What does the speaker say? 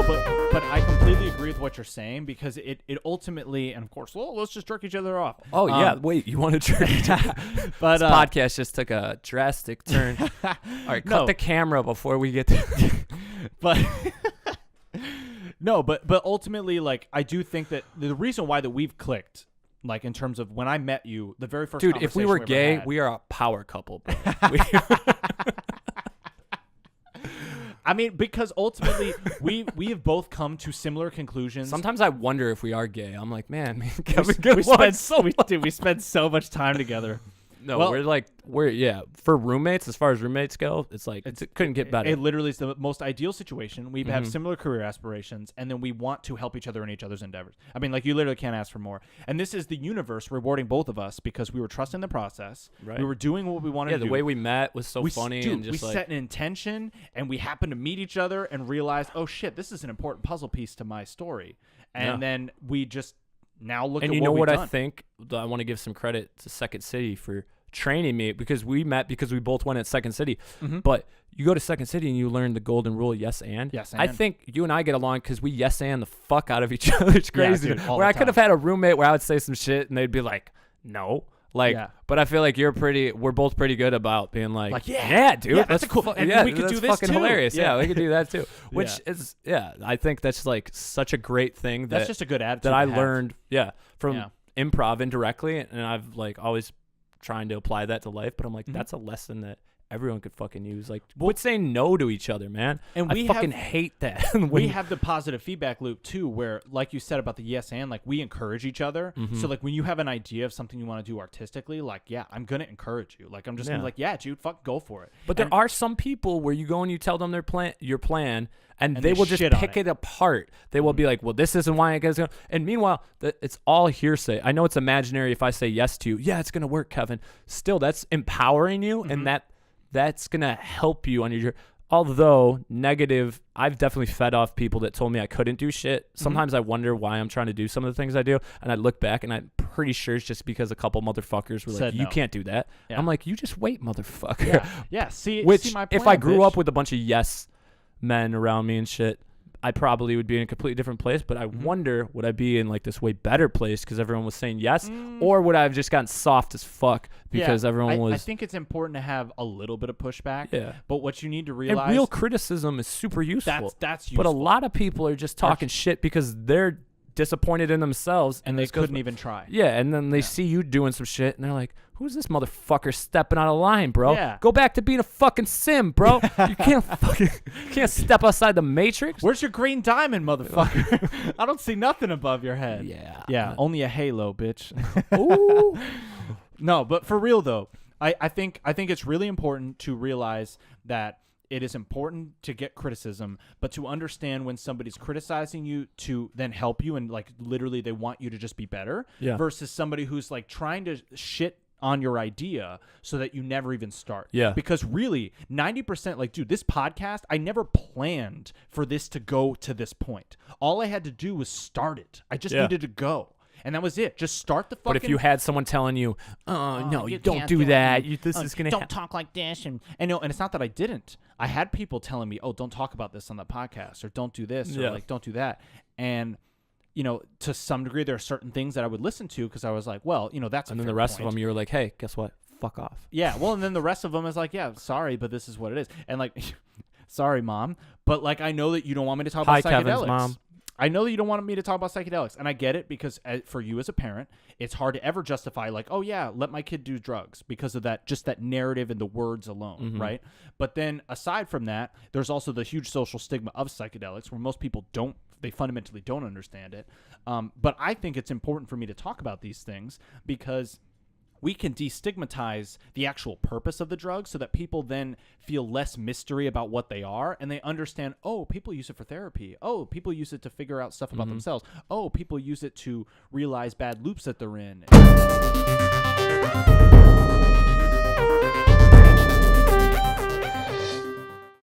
No, but I completely agree with what you're saying, because it ultimately, and of course, well, let's just jerk each other off. Oh yeah, wait, you want to jerk each other? But this podcast just took a drastic turn. All right, cut the camera before we get to but no, but ultimately, like, I do think that the reason why that we've clicked, like, in terms of when I met you, the very first dude, if we were ever gay, had, we are a power couple, bro. I mean, because ultimately we have both come to similar conclusions. Sometimes I wonder if we are gay. I'm like, man, we spend so much time together. No, well, we're for roommates. As far as roommates go, it's like it couldn't get better. It literally is the most ideal situation. We have similar career aspirations, and then we want to help each other in each other's endeavors. I mean, like, you literally can't ask for more. And this is the universe rewarding both of us because we were trusting the process. Right. We were doing what we wanted to do. Yeah, the way we met was so funny. And just we set an intention, and we happened to meet each other and realized, oh shit, this is an important puzzle piece to my story. And then we just now look at what we've done. And you know what I think? I want to give some credit to Second City for training me, because we met because we both went at Second City. But you go to Second City and you learn the golden rule, yes and. I think you and I get along because we yes and the fuck out of each other. It's crazy. Dude, where I could have had a roommate where I would say some shit and they'd be like, no. But I feel like we're both pretty good about being like yeah, dude, yeah, that's cool. And we could do this fucking too. Hilarious. Yeah, we could do that too. Which is, I think that's like such a great thing. That's just a good attitude that I learned, from improv indirectly, and I've like always trying to apply that to life. But I'm like, that's a lesson that everyone could fucking use. Like, quit saying no to each other, man. And I fucking hate that. We have the positive feedback loop too, where, like you said about the yes and, like, we encourage each other. So like when you have an idea of something you want to do artistically, like, yeah, I'm gonna encourage you. Like, I'm just gonna be like, yeah, dude, fuck, go for it. But there are some people where you go and you tell them your plan, and they will just pick it apart. They will be like, well, this isn't why I guess. And meanwhile, it's all hearsay. I know it's imaginary if I say yes to you. Yeah, it's gonna work, Kevin. Still, that's empowering you, and that's going to help you on your. Although negative, I've definitely fed off people that told me I couldn't do shit. Sometimes I wonder why I'm trying to do some of the things I do. And I look back and I'm pretty sure it's just because a couple motherfuckers were like, you can't do that. Yeah. I'm like, you just wait, motherfucker. Yeah. See my plan, if I grew up with a bunch of yes men around me and shit, I probably would be in a completely different place. But I wonder, would I be in like this way better place because everyone was saying yes? Or would I have just gotten soft as fuck because everyone was. I think it's important to have a little bit of pushback. Yeah. But what you need to realize. And real criticism is super useful. That's useful. But a lot of people are just talking shit because they're disappointed in themselves. And they couldn't even try. Yeah. And then they see you doing some shit and they're like, who's this motherfucker stepping out of line, bro? Yeah. Go back to being a fucking sim, bro. You can't step outside the matrix. Where's your green diamond, motherfucker? I don't see nothing above your head. Yeah. Only a halo, bitch. Ooh. No, but for real though, I think it's really important to realize that it is important to get criticism, but to understand when somebody's criticizing you to then help you and like literally they want you to just be better versus somebody who's like trying to shit on your idea so that you never even start. Yeah. Because really 90%, like, dude, this podcast, I never planned for this to go to this point. All I had to do was start it. I just needed to go. And that was it. Just start the fucking. But if you had someone telling you, no, you don't do that. This is gonna. Don't talk like this, and it's not that I didn't. I had people telling me, oh, don't talk about this on the podcast, or don't do this, or like don't do that. And to some degree, there are certain things that I would listen to because I was like, well, that's. And then the rest of them, you were like, hey, guess what? Fuck off. Yeah. Well, and then the rest of them is like, yeah, sorry, but this is what it is, and like, sorry, mom, but like, I know that you don't want me to talk about psychedelics. Kevin's mom. I know that you don't want me to talk about psychedelics, and I get it because for you as a parent, it's hard to ever justify like, oh yeah, let my kid do drugs because of that, just that narrative and the words alone, right? But then aside from that, there's also the huge social stigma of psychedelics where most people they fundamentally don't understand it. But I think it's important for me to talk about these things because we can destigmatize the actual purpose of the drug so that people then feel less mystery about what they are and they understand, oh, people use it for therapy. Oh, people use it to figure out stuff about themselves. Oh, people use it to realize bad loops that they're in.